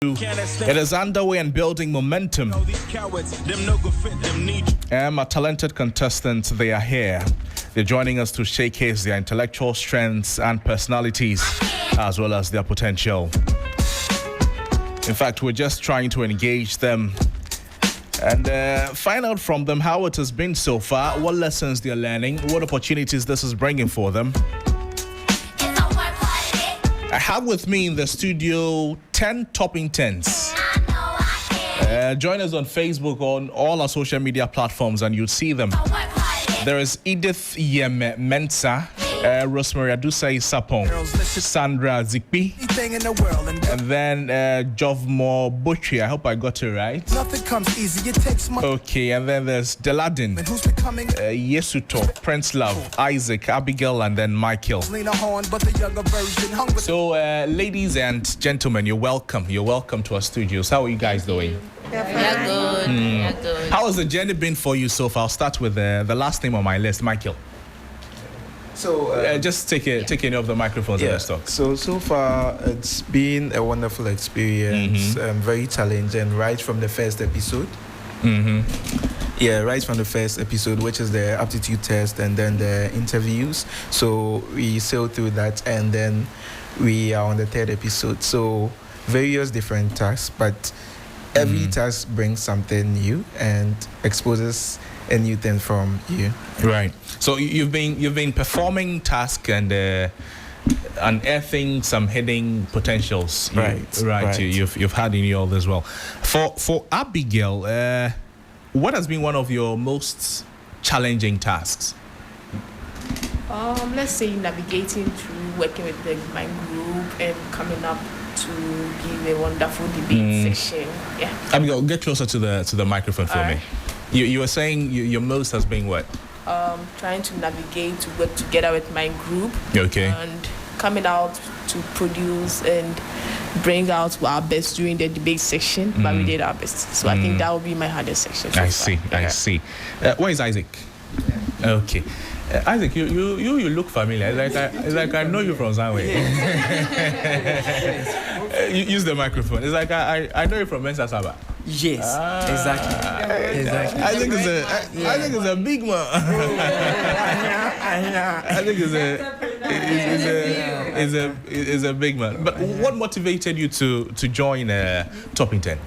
It is underway and building momentum. My talented contestants, they are here. They're joining us to showcase their intellectual strengths and personalities, as well as their potential. In fact, we're just trying to engage them and find out from them how it has been so far, what lessons they're learning, what opportunities this is bringing for them. I have with me in the studio 10 topping 10s. Join us on Facebook, on all our social media platforms, and you'll see them. There is Edith Yeme Mensa, Rosemary Adusai Sapong, Sandra Zikpi, and then Jovmo Butchie. I hope I got it right. Nothing comes easy, it takes money. Okay, and then there's Deladin, Yesuto, Prince Love, Isaac, Abigail, and then Michael. So, ladies and gentlemen, you're welcome. You're welcome to our studios. How are you guys doing? Yeah, good. Yeah, good. How has the journey been for you so far? I'll start with the last name on my list, Michael. So just take any of the microphones and let's talk. So far it's been a wonderful experience, very challenging right from the first episode. Yeah, right from the first episode, which is the aptitude test and then the interviews. So we sailed through that and then we are on the third episode. So various different tasks, but every task brings something new and exposes a new thing from you. Right. So you've been performing tasks and unearthing some hidden potentials. Right. You've had in you all as well. For Abigail, what has been one of your most challenging tasks? Let's say navigating through working with my group and coming up to give a wonderful debate session. Yeah. Abigail, get closer to the microphone for me. You were saying your most has been what? Trying to navigate to work together with my group. Okay. And coming out to produce and bring out our best during the debate section, but we did our best. So I think that will be my hardest section. I see. Where is Isaac? Yeah. Okay. Isaac, you look familiar. It's like I know you from somewhere. Use the microphone. It's like I know you from Mensa Saba. Yes, exactly. I think it's a big man. I think it's a big man. But what motivated you to join Topping 10?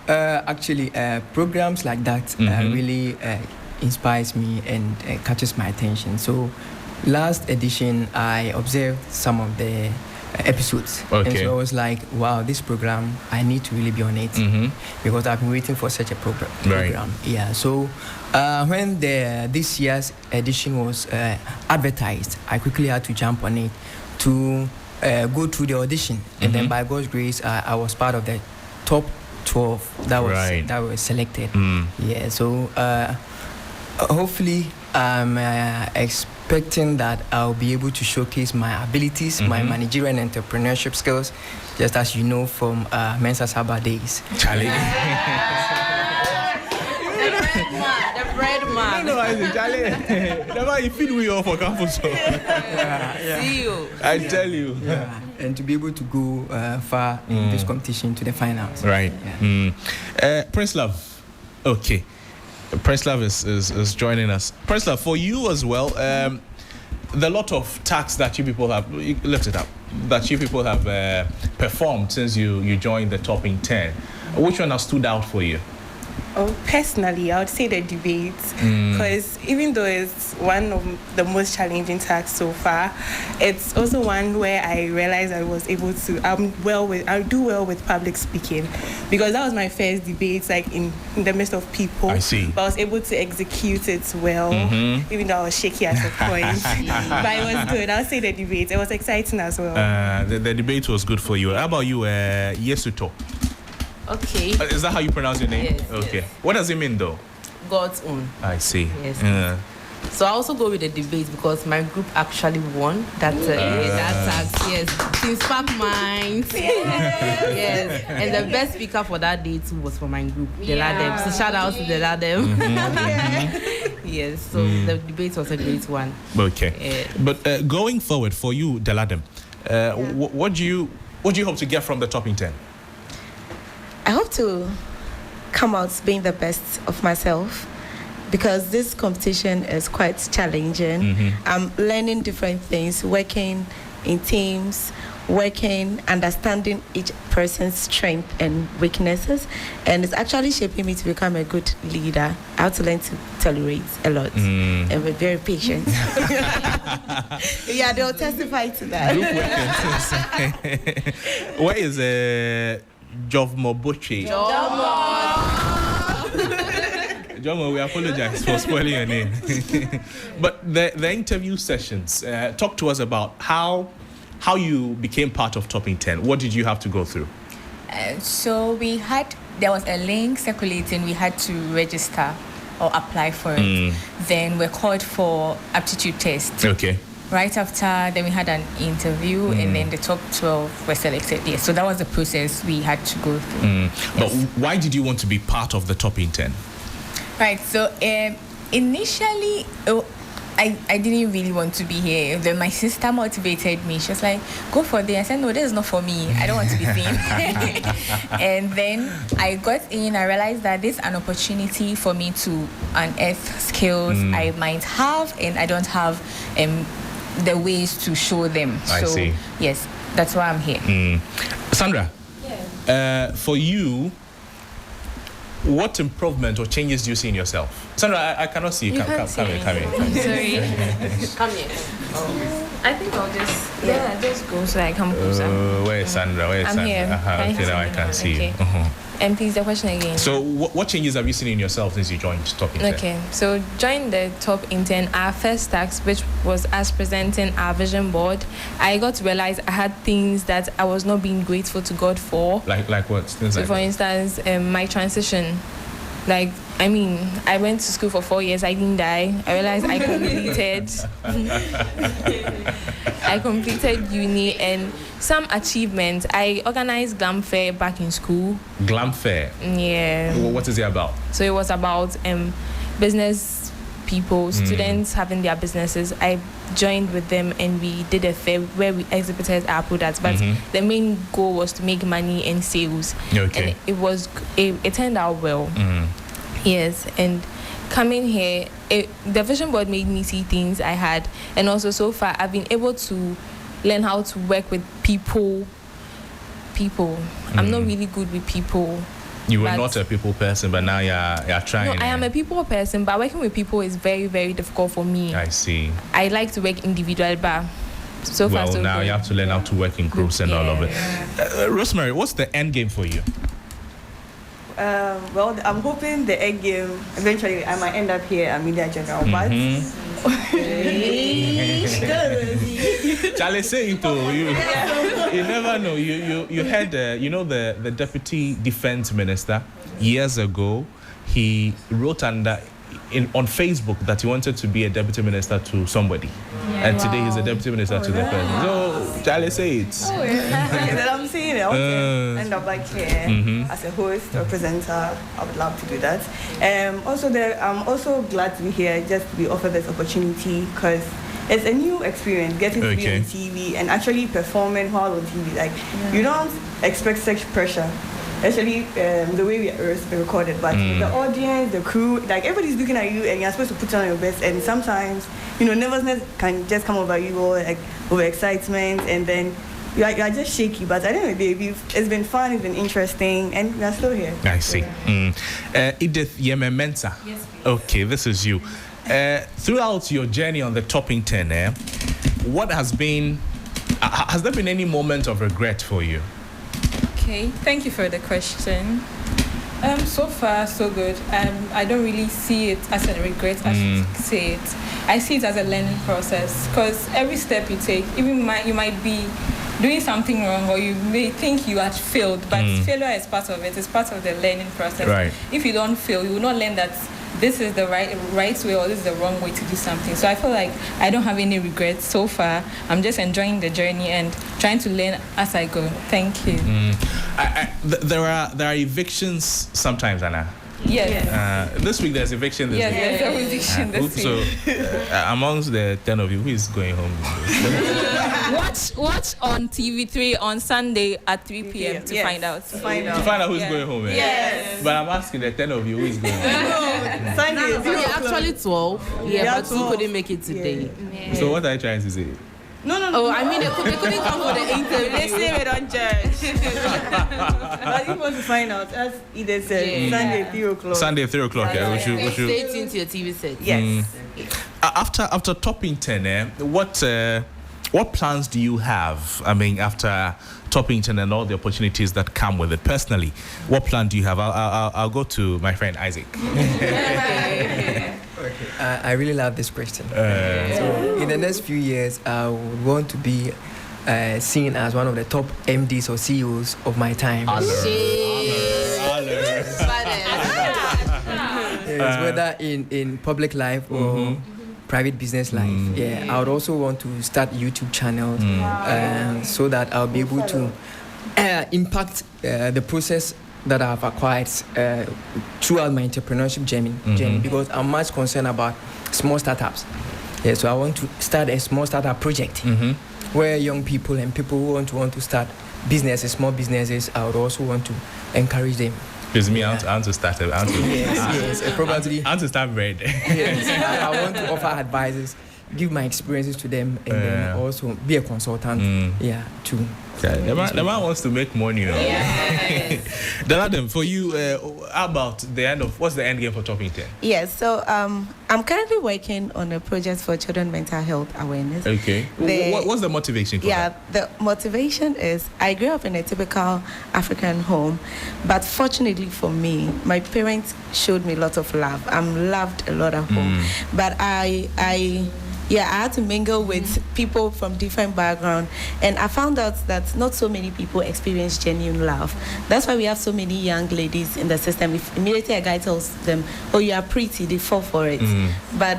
Actually, programs like that really inspires me and catches my attention. So, last edition, I observed some of the episodes. Okay. And so I was like, wow, this program, I need to really be on it because I've been waiting for such a program. Right. Yeah. So when this year's edition was advertised, I quickly had to jump on it to go through the audition. And then by God's grace, I was part of the top 12 that was selected. Yeah. So hopefully I'm expecting that I'll be able to showcase my abilities, my managerial and entrepreneurship skills, just as you know from Mensa Saba days. Charlie. The bread man. No, I say Charlie. Never you feed me off for campus. See you. I tell you. Yeah. And to be able to go far in this competition to the finals. Right. Yeah. Prince Love. Okay. Prince Love is joining us. Prince Love, for you as well, the lot of tasks that you people have, lift it up, that you people have performed since you joined the Topping 10. Which one has stood out for you? Oh, personally, I would say the debates, because even though it's one of the most challenging tasks so far, it's also one where I realized I was able to. I do well with public speaking, because that was my first debate, like in the midst of people. I see. But I was able to execute it well, even though I was shaky at a point. But it was good. I would say the debate. It was exciting as well. The debate was good for you. How about you, Yesuto? Okay. Is that how you pronounce your name? Yes. Okay. Yes. What does it mean, though? God's own. I see. Yes. So I also go with the debate because my group actually won that task. Yes, Team Spark Minds. Yes, and the best speaker for that day too was for my group, the Ladem. So shout out to the Ladem. Yes, so the debate was a great one. Okay, but going forward for you, the Ladem, what do you hope to get from the Topping 10? I hope to come out being the best of myself, because this competition is quite challenging. I'm learning different things, working in teams, understanding each person's strength and weaknesses, and it's actually shaping me to become a good leader. I have to learn to tolerate a lot and be very patient. Yeah, they'll testify to that. What is Jovmo Boche? Jomo, we apologize for spoiling your name. But the interview sessions, talk to us about how you became part of Topping 10. What did you have to go through? So there was a link circulating. We had to register or apply for it. Then we're called for aptitude test. Okay. Right after, then we had an interview, and then the top 12 were selected. Yes, so that was the process we had to go through. Yes. But why did you want to be part of the Topping 10? Right, so initially, I didn't really want to be here. Then my sister motivated me. She was like, go for this. I said, no, this is not for me. I don't want to be seen. And then I got in. I realized that this is an opportunity for me to unearth skills I might have, and I don't have the ways to show them. I see. Yes, that's why I'm here. Sandra, for you, what improvement or changes do you see in yourself? Sandra, I cannot see you. Come here. Sorry. Come here. I think I'll just just go so I can closer. Where is Sandra? I'm here. Okay, now I can see you. And please, the question again. So, what changes have you seen in yourself since you joined Top Intern? Okay, so joined the Top Intern, our first task, which was us presenting our vision board, I got to realize I had things that I was not being grateful to God for. Like what? Things So, like for what? instance, my transition. I went to school for 4 years. I didn't die. I realized I completed uni and some achievements. I organized Glam Fair back in school. Glam Fair? Yeah. What is it about? So it was about business people, students having their businesses. I joined with them and we did a fair where we exhibited our products. But the main goal was to make money and sales. Okay. And it turned out well. Yes, and coming here, the vision board made me see things I had, and also so far I've been able to learn how to work with people. I'm not really good with people. You were not a people person, but now you're trying. No, I am a people person, but working with people is very, very difficult for me. I see. I like to work individual, but so far so now good. you have to learn how to work in groups and all of it. Rosemary, what's the end game for you? Well, I'm hoping the end game, eventually I might end up here at Media General, but... Charlie, say it to you. You never know. You had, the Deputy Defense Minister years ago. He wrote on Facebook that he wanted to be a deputy minister to somebody, and today he's a deputy minister to the person. So, Charlie, say it. Then I'm saying it. Okay. End up here as a host or presenter. I would love to do that. I'm also glad to be here, just to be offered this opportunity, because it's a new experience getting to be on TV and actually performing while on TV. You don't expect such pressure. Especially the way we are recorded, but the audience, the crew, everybody's looking at you and you're supposed to put on your best, and sometimes, nervousness can just come over you, or over excitement, and then you are just shaky. But at the end of the day, it's been fun, it's been interesting, and we are still here. I see. Edith Yememensa. Yes, please. Okay, this is you. Throughout your journey on the Topping 10, what has there been any moment of regret for you? Okay, thank you for the question. So far, so good. I don't really see it as a regret, I should say it. I see it as a learning process, because every step you take, even you might be doing something wrong, or you may think you had failed, but failure is part of it. It's part of the learning process. Right. If you don't fail, you will not learn that this is the right way or this is the wrong way to do something. So I feel like I don't have any regrets so far. I'm just enjoying the journey and trying to learn as I go. Thank you. There are evictions sometimes, Anna. Yes. This week there's eviction this week. Yes, there's eviction this week. So, amongst the 10 of you, who is going home? Watch on TV3 on Sunday at 3 p.m. to find out. To find out who's going home. Yes. But I'm asking the 10 of you, who is going home? Sunday. We actually 12. Yeah, but 2 couldn't make it today. Yeah. So what are you trying to say? No. Oh, I mean, they couldn't come for the interview. They say we don't judge. But if you want to find out, as Ida said, Sunday 3 o'clock. Sunday 3 o'clock. Yeah, we should. Stay tuned to your TV set. Yes. After topping 10, what plans do you have? I mean, after topping 10 and all the opportunities that come with it, personally, what plan do you have? I'll go to my friend Isaac. I really love this question. So in the next few years, I would want to be seen as one of the top MDs or CEOs of my time. Yes, whether in public life or private business life. Yeah, I would also want to start YouTube channels so that I'll be able to impact the process that I've acquired throughout my entrepreneurship journey because I'm much concerned about small startups. Yeah, so I want to start a small startup project where young people and people who want to start businesses, small businesses, I would also want to encourage them. Because me, I want to start it. Probably. I want to start bread. Yes, I want to offer advices, give my experiences to them, and then also be a consultant. Too. The man wants to make money, you know. Yes. Then Adam, for you, how about what's the end game for Topping 10? Yes, so I'm currently working on a project for children mental health awareness. Okay. What's the motivation for that? The motivation is I grew up in a typical African home, but fortunately for me, my parents showed me a lot of love. I'm loved a lot at home, but I had to mingle with people from different backgrounds, and I found out that not so many people experience genuine love. That's why we have so many young ladies in the system. If immediately a guy tells them, "Oh, you are pretty," they fall for it. But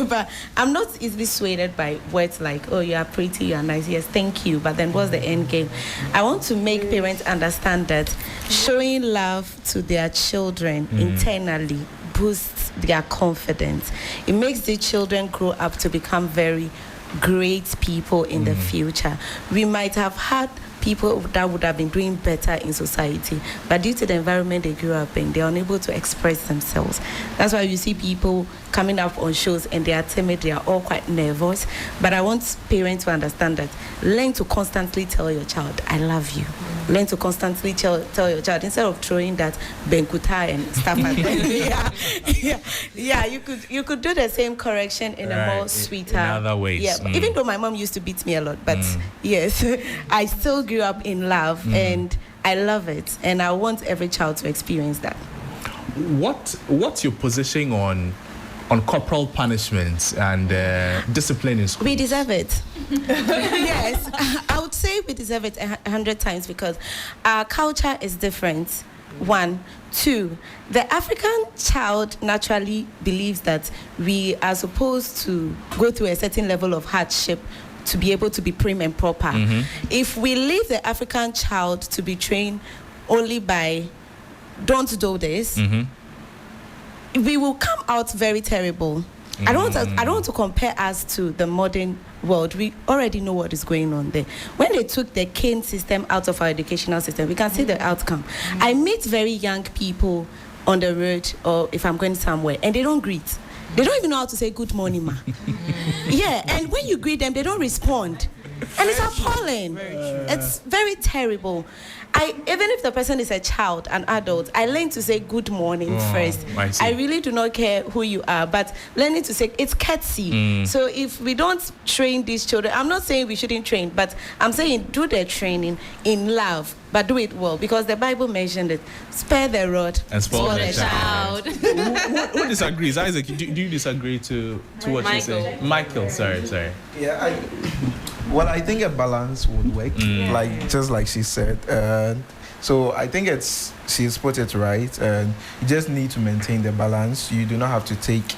but I'm not easily swayed by words like, "Oh, you are pretty, you are nice." Yes, thank you. But then what's the end game? I want to make parents understand that showing love to their children internally boosts their confidence. It makes the children grow up to become very great people in the future. We might have had people that would have been doing better in society, but due to the environment they grew up in, they're unable to express themselves. That's why you see people coming up on shows and they are timid, they are all quite nervous. But I want parents to understand that learn to constantly tell your child, "I love you." Learn to constantly tell your child instead of throwing that benkuta and stuff like that. You could do the same correction in a more sweeter, in other ways. Yeah, even though my mom used to beat me a lot, but yes, I still grew up in love and I love it, and I want every child to experience that. What's your position on corporal punishments and discipline in school? We deserve it. Yes, I would say we deserve it 100 times because our culture is different. 1, 2, the African child naturally believes that we are supposed to go through a certain level of hardship to be able to be prim and proper. If we leave the African child to be trained only by don't do this, we will come out very terrible. I don't want to compare us to the modern world. We already know what is going on there. When they took the cane system out of our educational system, we can see the outcome. I meet very young people on the road or if I'm going somewhere and they don't greet. They don't even know how to say good morning, ma. And when you greet them, they don't respond. And it's appalling. It's very terrible. Even if the person is a child, an adult, I learn to say good morning first. I really do not care who you are, but learning to say it's courtesy. So if we don't train these children, I'm not saying we shouldn't train, but I'm saying do the training in love, but do it well, because the Bible mentioned it. Spare the rod and spoil the child. Who disagrees? Isaac, do you disagree to what you're saying? Michael, sorry. Yeah, I think a balance would work, just like she said. So I think she's put it right. You just need to maintain the balance. You do not have to take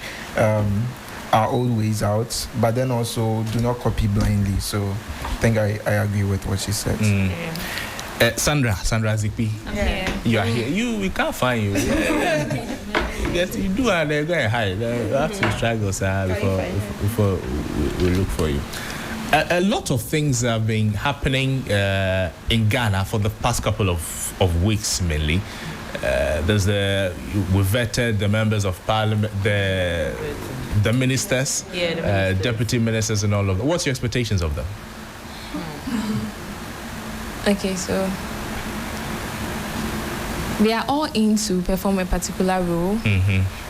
our old ways out, but then also do not copy blindly. So I think I agree with what she said. Sandra Zipi. I'm here. You are here. We can't find you. Yes, you do, and they're going to hide. You have to struggle, sir, before we look for you. A lot of things have been happening in Ghana for the past couple of weeks, mainly. We vetted the members of parliament, the ministers, deputy ministers, and all of them. What's your expectations of them? Okay, so they are all in to perform a particular role,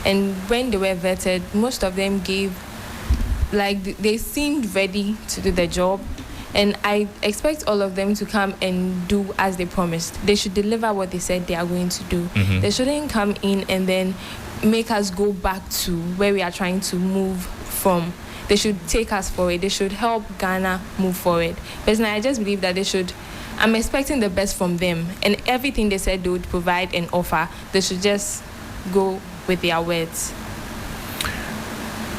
and when they were vetted, most of them they seemed ready to do the job, and I expect all of them to come and do as they promised. They should deliver what they said they are going to do. They shouldn't come in and then make us go back to where we are trying to move from. They should take us forward. They should help Ghana move forward. Personally, I just believe that I'm expecting the best from them, and everything they said they would provide and offer, they should just go with their words.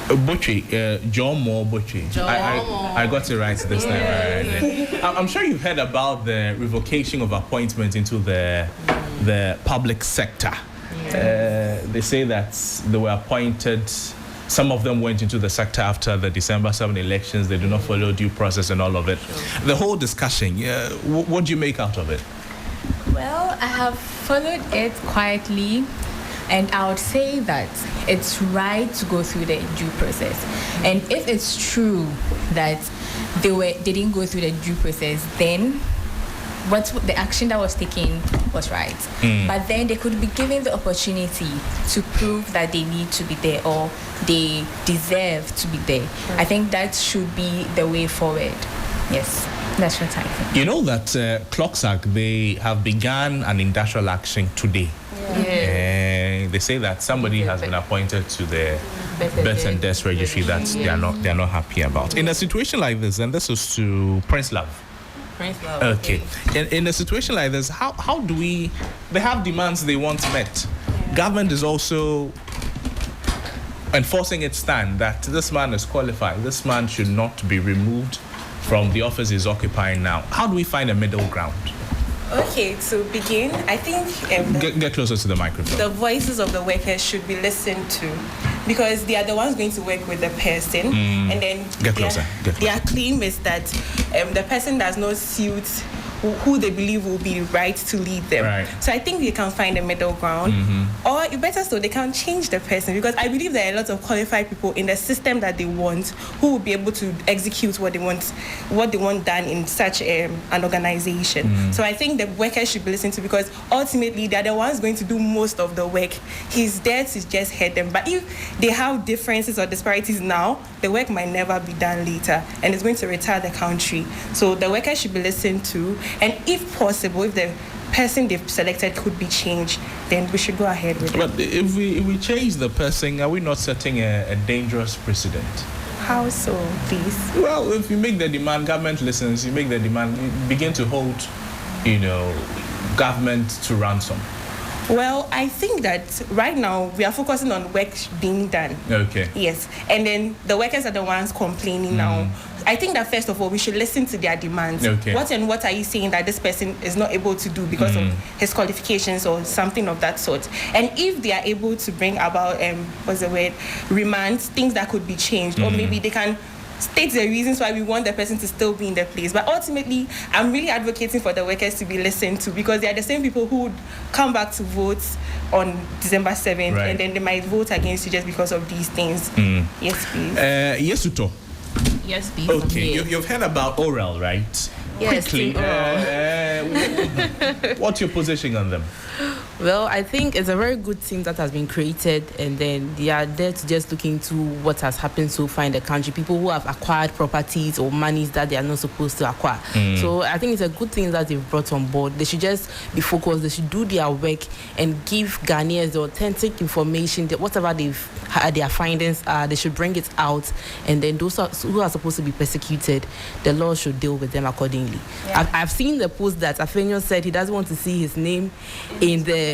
Butchie, John Moore Butchie. I got it right this time. I'm sure you've heard about the revocation of appointments into the public sector. They say that they were appointed. Some of them went into the sector after the December 7 elections. They do not follow due process and all of it. Sure. The whole discussion, what do you make out of it? Well, I have followed it quietly, and I would say that it's right to go through the due process. And if it's true that they didn't go through the due process, then the action that was taken was right. But then they could be given the opportunity to prove that they need to be there or they deserve to be there. I think that should be the way forward. Yes, that's what I think. You know that Clocksack, they have begun an industrial action today. They say that somebody has been appointed to the birth and death registry that they are not happy about. In a situation like this, and this is to Prince Love. Okay. In a situation like this, how do they have demands they want met. Government is also enforcing its stand that this man is qualified. This man should not be removed from the office he's occupying now. How do we find a middle ground? Okay, to begin, I think get closer to the microphone. The voices of the workers should be listened to, because they are the ones going to work with the person, and then their claim is that the person does not suit who they believe will be right to lead them. Right. So I think they can find a middle ground, or better still, they can change the person, because I believe there are a lot of qualified people in the system that they want who will be able to execute what they want done in such an organization. So I think the workers should be listened to, because ultimately they're the ones going to do most of the work. He's there to just head them. But if they have differences or disparities now, the work might never be done later, and it's going to retard the country. So the workers should be listened to. And if possible, if the person they've selected could be changed, then we should go ahead with it. But if we change the person, are we not setting a dangerous precedent? How so, please? Well, if you make the demand, government listens. You make the demand, you begin to hold, government to ransom. Well, I think that right now we are focusing on work being done. Okay. Yes. And then the workers are the ones complaining now. I think that first of all, we should listen to their demands. Okay. What are you saying that this person is not able to do because of his qualifications or something of that sort? And if they are able to bring about, remands, things that could be changed, or maybe they can state the reasons why we want the person to still be in the place. But ultimately, I'm really advocating for the workers to be listened to, because they are the same people who would come back to vote on December 7th, and then they might vote against you just because of these things. Yes, please. Yes, Uto. Yes, please. Okay, you've heard about oral, right? Yes, quickly. What's your position on them? Well, I think it's a very good team that has been created, and then they are there to just look into what has happened so far in the country. People who have acquired properties or monies that they are not supposed to acquire. So I think it's a good thing that they've brought on board. They should just be focused. They should do their work and give Ghanaians the authentic information, that whatever their findings are, they should bring it out, and then those who are supposed to be persecuted, the law should deal with them accordingly. I've seen the post that Afenyo said he doesn't want to see his name in the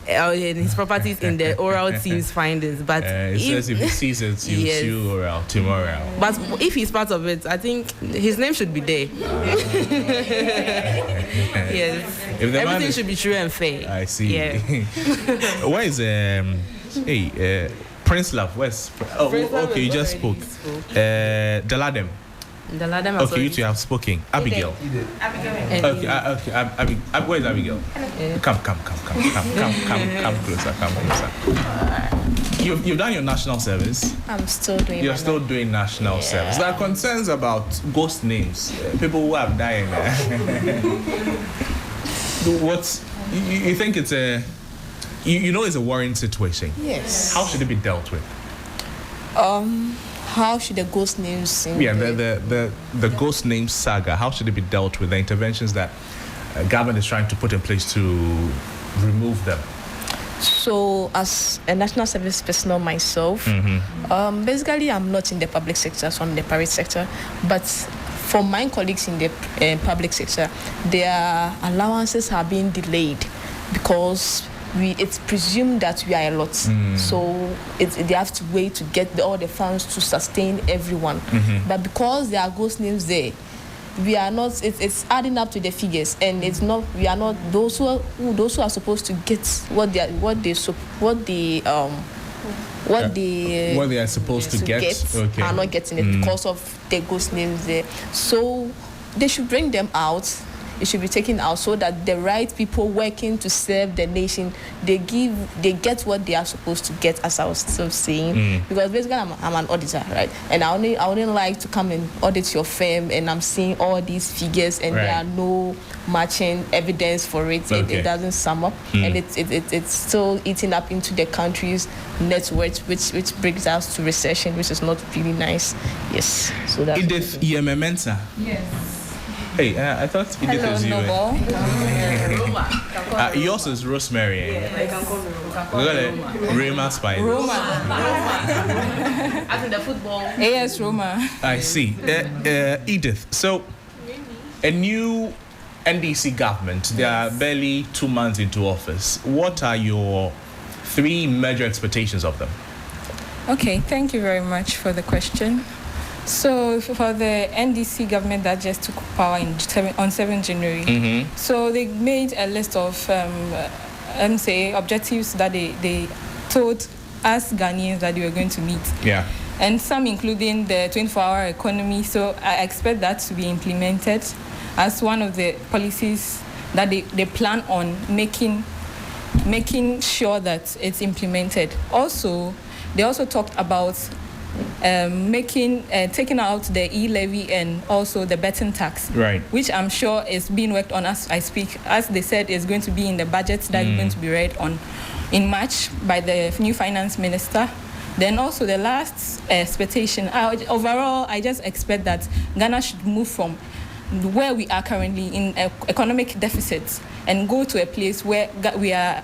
and his properties in the oral team's findings. But it says if he sees it, you sue oral tomorrow. But if he's part of it, I think his name should be there. Yes. Everything should be true and fair. I see. Yeah. Where is Prince Love? Where's okay, you just spoke. Daladem. Okay, you two have spoken. Abigail. Okay, where is Abigail? Come closer. You've done your national service. I'm still doing. You're still doing national service. There are concerns about ghost names, people who have died. What you think it's a? You know it's a worrying situation. Yes. How should it be dealt with? How should the ghost names? The ghost name saga. How should it be dealt with? The interventions that government is trying to put in place to remove them. So, as a national service personnel myself, basically I'm not in the public sector, so I'm in the private sector. But for my colleagues in the public sector, their allowances are being delayed because it's presumed that we are a lot. So they have to wait to get all the funds to sustain everyone. But because there are ghost names there, we are not. It's adding up to the figures, and it's not. We are not those who are supposed to get what they are supposed to get are not getting it because of the ghost names there. So they should bring them out. It should be taken out so that the right people working to serve the nation, they get what they are supposed to get, as I was still saying. Because basically I'm an auditor, right? And I wouldn't like to come and audit your firm and I'm seeing all these figures and there are no matching evidence for it. It doesn't sum up, and it's still eating up into the country's net worth, which brings us to recession, which is not really nice. Yes. So that's Edith Mensa. Yes. Hey, I thought Edith was you. Yours is Rosemary. Yeah, I can call me Roma. Roma Spider. Roma. As in the football. AS Roma. I see. Edith, so a new NDC government, they are barely 2 months into office. What are your 3 major expectations of them? Okay, thank you very much for the question. So for the NDC government that just took power on 7 January, so they made a list of objectives that they told us Ghanaians that they were going to meet. Yeah. And some including the 24-hour economy. So I expect that to be implemented as one of the policies that they plan on making sure that it's implemented. Also, they also talked about taking out the e-levy and also the betting tax, right? Which I'm sure is being worked on as I speak. As they said, is going to be in the budget that is going to be read on in March by the new finance minister. Then also the last expectation. Overall, I just expect that Ghana should move from where we are currently in economic deficits and go to a place where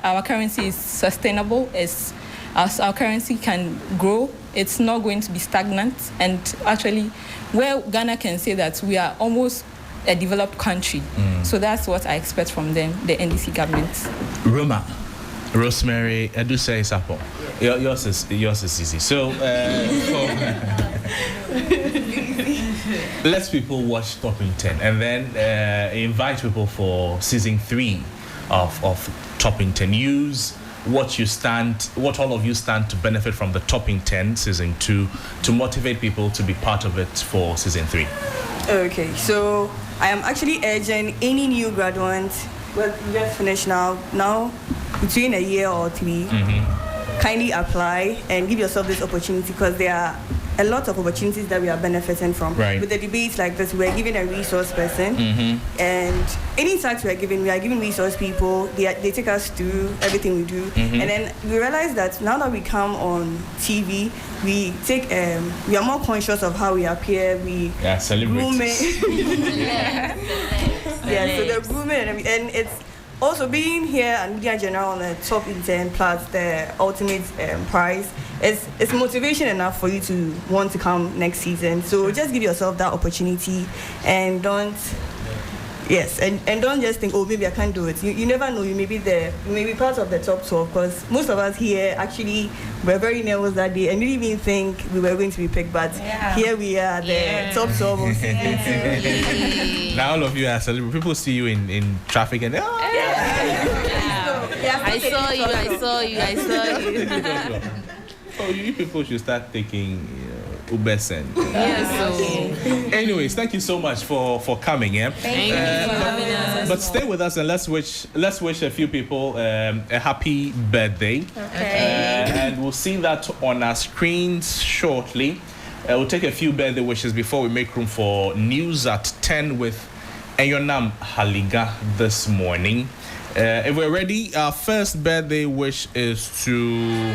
our currency is sustainable, as our currency can grow. It's not going to be stagnant, and actually where Ghana can say that we are almost a developed country. So that's what I expect from them, the NDC government. Roma, Rosemary, Edusei Sapo. Yours is easy. So let people watch Topping 10 and then invite people for season 3 of Topping 10. Use what all of you stand to benefit from the Topping 10 season 2 to motivate people to be part of it for season 3. Okay, so I am actually urging any new graduates, well, just finished now between a year or 3, kindly apply and give yourself this opportunity, because there are a lot of opportunities that we are benefiting from. Right. With the debates like this, we're given a resource person, and any task we are given resource people. They take us through everything we do, and then we realize that now that we come on TV, we are more conscious of how we appear. We grooming. So the grooming and it's also being here and Media General on the top Intern plus the ultimate prize. It's motivation enough for you to want to come next season. So just give yourself that opportunity and don't Yes, and don't just think, oh, maybe I can't do it. You never know. You may be there. You may be part of the top 12, because most of us here actually were very nervous that day and didn't even think we were going to be picked. But here we are, the top 12 of season 2. Now all of you are celebrating. People see you in traffic and I saw you. Oh, you people should start taking Ubers and. Yes. Anyways, thank you so much for coming. Yeah. Thank you for having us. But stay with us and let's wish a few people a happy birthday. Okay. And we'll see that on our screens shortly. We'll take a few birthday wishes before we make room for news at 10 with Eyonam Haliga this morning. If we're ready, our first birthday wish is to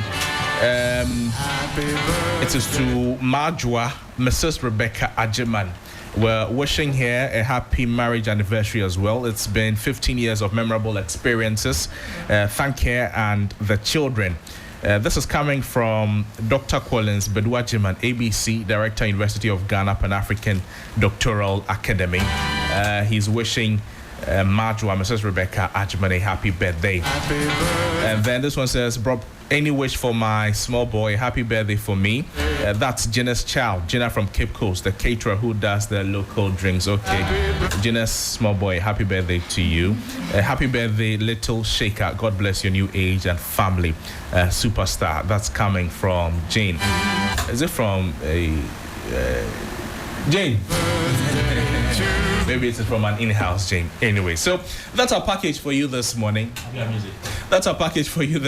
Majwa, Mrs. Rebecca Ajiman. We're wishing her a happy marriage anniversary as well. It's been 15 years of memorable experiences. Thank her and the children. This is coming from Dr. Collins Bedwajiman, ABC, Director, University of Ghana, Pan-African Doctoral Academy. He's wishing Majwa, Mrs. Rebecca Ajiman, a happy birthday. And then this one says, Bob, any wish for my small boy, happy birthday for me. That's Gina's child, Gina from Cape Coast, the caterer who does the local drinks. Okay, Gina's small boy, happy birthday to you. Happy birthday, little Shaker. God bless your new age and family. Superstar. That's coming from Jane. Is it from Jane? Maybe it's from an in-house Jane. Anyway, so that's our package for you this morning. That's our package for you this